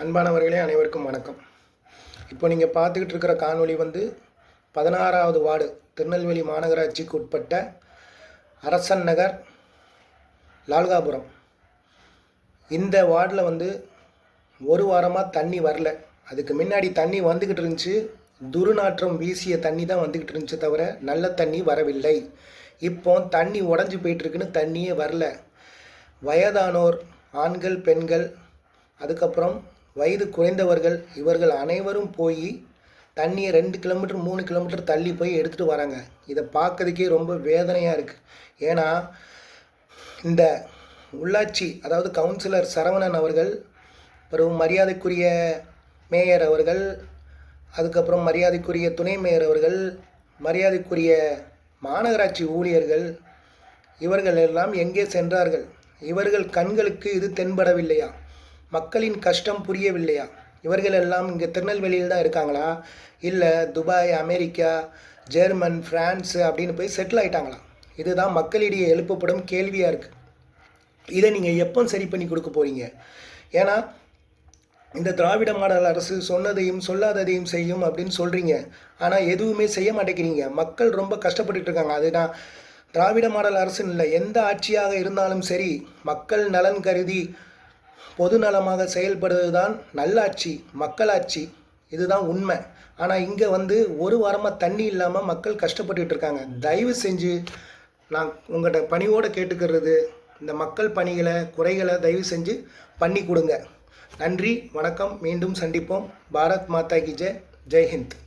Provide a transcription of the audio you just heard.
அன்பானவர்களே, அனைவருக்கும் வணக்கம். இப்போ நீங்கள் பார்த்துக்கிட்டு இருக்கிற காணொளி 16வது வார்டு திருநெல்வேலி மாநகராட்சிக்கு உட்பட்ட அரசன் நகர், லால்காபுரம். இந்த வார்டில் ஒரு வாரமாக தண்ணி வரல. அதுக்கு முன்னாடி தண்ணி வந்துக்கிட்டு இருந்துச்சு. துர்நாற்றம் வீசிய தண்ணி தான் வந்துக்கிட்டு இருந்துச்சு, தவிர நல்ல தண்ணி வரவில்லை. இப்போ தண்ணி உடஞ்சி போயிட்டுருக்குன்னு தண்ணியே வரல. வயதானோர், ஆண்கள், பெண்கள், அதுக்கப்புறம் வயது குறைந்தவர்கள், இவர்கள் அனைவரும் போய் தண்ணியை 2 கிலோமீட்டர் 3 கிலோமீட்டர் தள்ளி போய் எடுத்துகிட்டு வராங்க. இதை பார்க்கறதுக்கே ரொம்ப வேதனையாக இருக்குது. ஏன்னா இந்த உள்ளாட்சி, அதாவது கவுன்சிலர் சரவணன் அவர்கள், பிறகு மரியாதைக்குரிய மேயர் அவர்கள், அதுக்கப்புறம் மரியாதைக்குரிய துணை மேயர் அவர்கள், மரியாதைக்குரிய மாநகராட்சி ஊழியர்கள், இவர்கள் எல்லாம் எங்கே சென்றார்கள்? இவர்கள் கண்களுக்கு இது தென்படவில்லையா? மக்களின் கஷ்டம் புரியவில்லையா? இவர்கள் எல்லாம் இங்கே திருநெல்வேலியில் தான் இருக்காங்களா? இல்லை துபாய், அமெரிக்கா, ஜெர்மன், ஃப்ரான்ஸு அப்படின்னு போய் செட்டில் ஆகிட்டாங்களா? இதுதான் மக்களிடையே எழுப்பப்படும் கேள்வியாக இருக்குது. இதை நீங்கள் எப்போ சரி பண்ணி கொடுக்க போகிறீங்க? ஏன்னா இந்த திராவிட மாடல் அரசு சொன்னதையும் சொல்லாததையும் செய்யும் அப்படின்னு சொல்கிறீங்க. ஆனால் எதுவுமே செய்ய மாட்டேங்கிறீங்க. மக்கள் ரொம்ப கஷ்டப்பட்டுட்டு இருக்காங்க. அதுதான் திராவிட மாடல் அரசுன்னு இல்லை, எந்த ஆட்சியாக இருந்தாலும் சரி, மக்கள் நலன் கருதி பொது நலமாக செயல்படுவது தான் நல்லாட்சி, மக்களாட்சி. இதுதான் உண்மை. ஆனால் இங்கே ஒரு வாரமாக தண்ணி இல்லாமல் மக்கள் கஷ்டப்பட்டுட்டு இருக்காங்க. தயவு செஞ்சு நான் உங்கள்கிட்ட பணியோடு கேட்டுக்கிறது, இந்த மக்கள் பணிகளை, குறைகளை தயவு செஞ்சு பண்ணி கொடுங்க. நன்றி, வணக்கம். மீண்டும் சந்திப்போம். பாரத் மாதா கி ஜெய். ஜெய் ஹிந்த்.